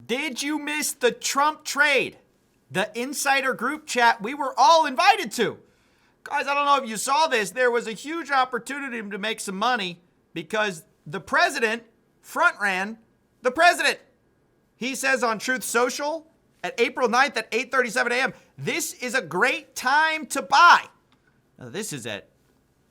Did you miss the Trump trade? The insider group chat we were all invited to. Guys, I don't know if you saw this. There was a huge opportunity to make some money because the president front ran the president. He says on Truth Social at April 9th at 8:37 a.m., this is a great time to buy. Now, this is at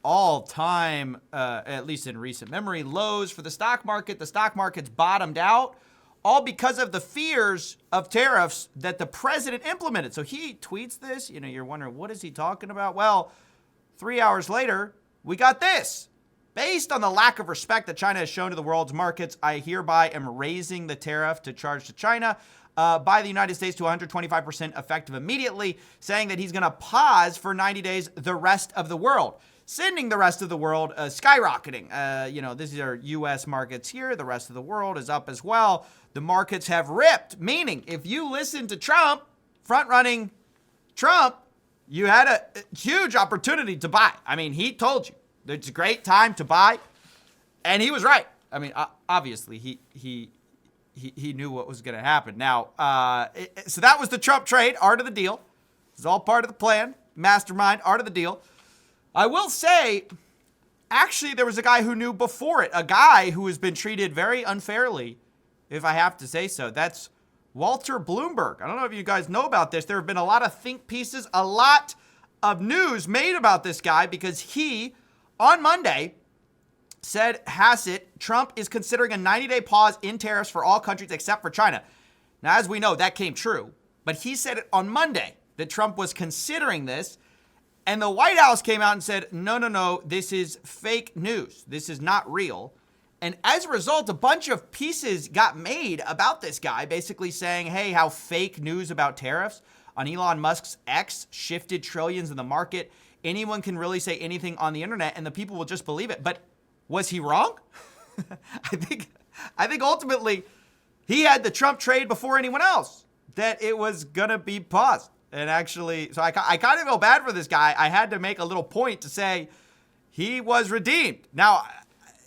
all-time, at least in recent memory, lows for the stock market. The stock market's bottomed out, all because of the fears of tariffs that the president implemented. So he tweets this. You know, you're wondering, what is he talking about? Well, 3 hours later, we got this. Based on the lack of respect that China has shown to the world's markets, I hereby am raising the tariff to charge to China by the United States to 125% effective immediately, saying that he's going to pause for 90 days the rest of the world, sending the rest of the world skyrocketing. These are U.S. markets here. The rest of the world is up as well. The markets have ripped, meaning if you listen to Trump, front-running Trump, you had a huge opportunity to buy. I mean, he told you it's a great time to buy, and he was right. I mean, obviously, he knew what was going to happen. Now, so that was the Trump trade, art of the deal. It's all part of the plan, mastermind, art of the deal. I will say, actually, there was a guy who knew before it, a guy who has been treated very unfairly, if I have to say so. That's Walter Bloomberg. I don't know if you guys know about this. There have been a lot of think pieces, a lot of news made about this guy because he, on Monday, said, Trump is considering a 90-day pause in tariffs for all countries except for China. Now, as we know, that came true. But he said it on Monday that Trump was considering this. And the White House came out and said, no, this is fake news. This is not real. And as a result, a bunch of pieces got made about this guy, basically saying, hey, how fake news about tariffs on Elon Musk's X shifted trillions in the market. Anyone can really say anything on the internet and the people will just believe it. But was he wrong? I think ultimately he had the Trump trade before anyone else, that it was going to be paused. And actually, so I kind of feel bad for this guy. I had to make a little point to say he was redeemed. Now,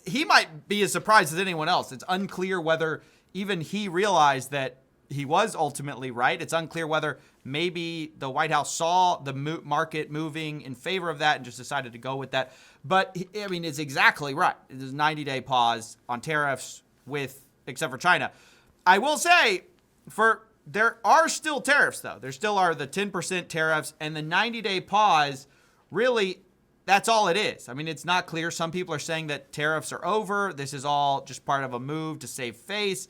he might be as surprised as anyone else. It's unclear whether even he realized that he was ultimately right. It's unclear whether maybe the White House saw the market moving in favor of that and just decided to go with that. But, I mean, it's exactly right. There's a 90-day pause on tariffs except for China. I will say, there are still tariffs, though. There still are the 10% tariffs, and the 90-day pause, really, that's all it is. I mean, it's not clear. Some people are saying that tariffs are over. This is all just part of a move to save face.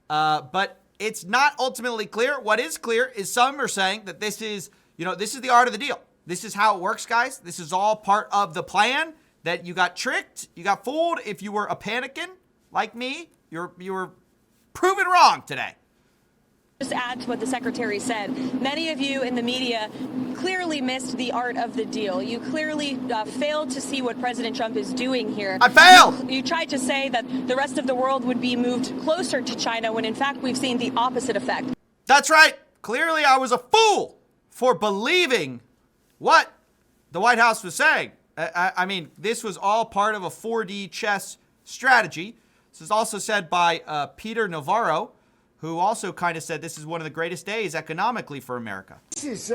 But it's not ultimately clear. What is clear is some are saying that this is the art of the deal. This is how it works, guys. This is all part of the plan, that you got tricked, you got fooled. If you were a panicking like me, you were proven wrong today. Just add to what the secretary said. Many of you in the media clearly missed the art of the deal. You clearly failed to see what President Trump is doing here. I failed! You tried to say that the rest of the world would be moved closer to China when in fact we've seen the opposite effect. That's right. Clearly I was a fool for believing what the White House was saying. I mean, this was all part of a 4D chess strategy. This is also said by Peter Navarro, who also kind of said this is one of the greatest days economically for America. This is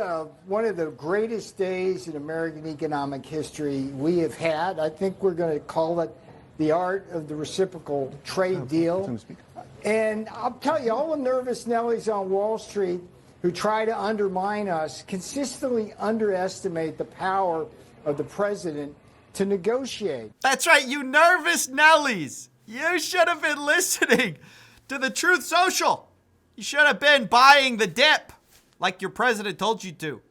one of the greatest days in American economic history we have had. I think we're going to call it the art of the reciprocal trade deal. And I'll tell you, all the nervous Nellies on Wall Street who try to undermine us consistently underestimate the power of the president to negotiate. That's right, you nervous Nellies. You should have been listening to the Truth Social. You should have been buying the dip like your president told you to.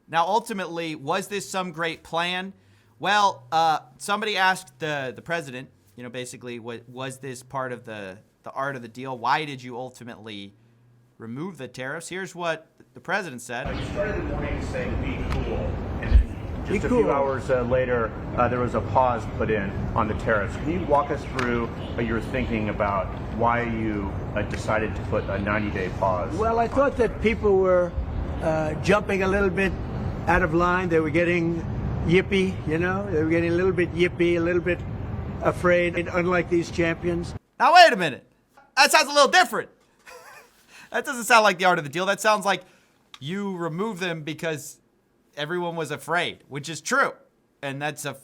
Now, ultimately, was this some great plan? Well, somebody asked the president, basically, was this part of the art of the deal? Why did you ultimately remove the tariffs? Here's what the president said. You started the morning saying be cool. And just a few hours later, there was a pause put in on the tariffs. Can you walk us through your thinking about why you decided to put a 90-day pause? Well, I thought that people were jumping a little bit out of line. They were getting yippy, They were getting a little bit yippy, a little bit afraid, unlike these champions. Now, wait a minute. That sounds a little different. That doesn't sound like the art of the deal. That sounds like you remove them because everyone was afraid, which is true. And that's a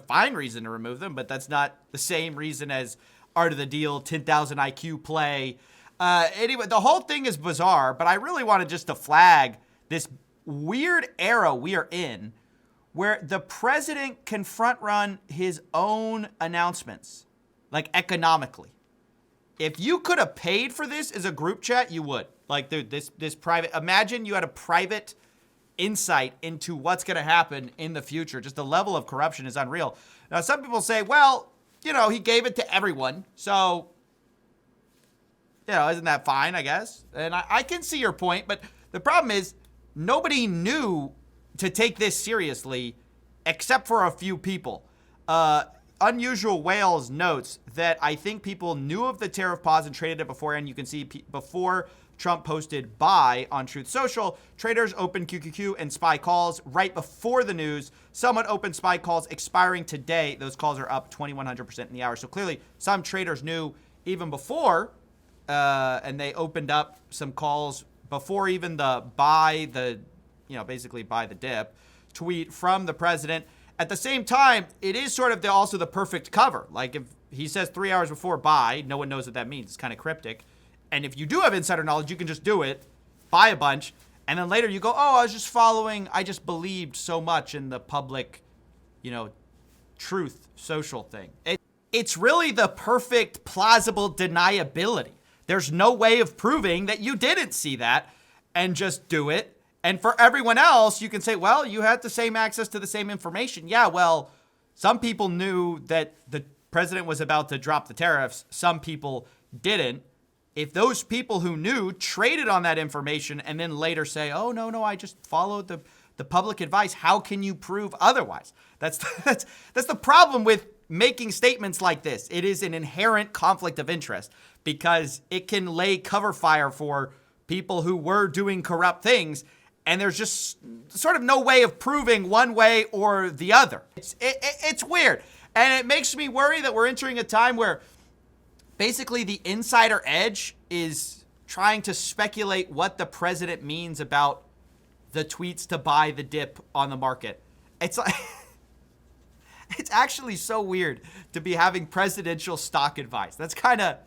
fine reason to remove them, but that's not the same reason as art of the deal, 10,000 IQ play. Anyway, the whole thing is bizarre, but I really wanted just to flag this weird era we are in where the president can front run his own announcements, like economically. If you could have paid for this as a group chat, you would. Like, dude, this private, imagine you had a private insight into what's going to happen in the future. Just the level of corruption is unreal. Now, some people say, well, you know, he gave it to everyone. So, you know, isn't that fine, I guess? And I can see your point, but the problem is nobody knew to take this seriously except for a few people. Unusual Whales notes that I think people knew of the tariff pause and traded it beforehand. You can see before Trump posted buy on Truth Social, traders opened QQQ and SPY calls right before the news. Someone opened SPY calls expiring today. Those calls are up 2,100% in the hour. So clearly some traders knew even before, and they opened up some calls before even the buy the, you know, basically buy the dip tweet from the president. At the same time, it is sort of also the perfect cover. Like if he says 3 hours before buy, no one knows what that means. It's kind of cryptic. And if you do have insider knowledge, you can just do it, buy a bunch, and then later you go, oh, I was just following, I just believed so much in the public, you know, Truth Social thing. It's really the perfect plausible deniability. There's no way of proving that you didn't see that and just do it. And for everyone else, you can say, well, you had the same access to the same information. Yeah, well, some people knew that the president was about to drop the tariffs. Some people didn't. If those people who knew traded on that information and then later say, oh, no, I just followed the public advice, how can you prove otherwise? That's the problem with making statements like this. It is an inherent conflict of interest because it can lay cover fire for people who were doing corrupt things. And there's just sort of no way of proving one way or the other. It's weird. And it makes me worry that we're entering a time where basically the insider edge is trying to speculate what the president means about the tweets to buy the dip on the market. It's like, it's actually so weird to be having presidential stock advice. That's kind of,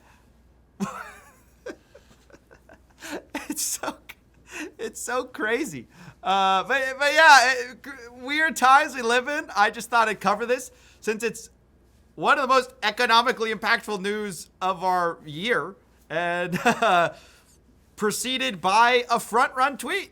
it's so crazy. But yeah, weird times we live in. I just thought I'd cover this since it's one of the most economically impactful news of our year, and preceded by a front run tweet.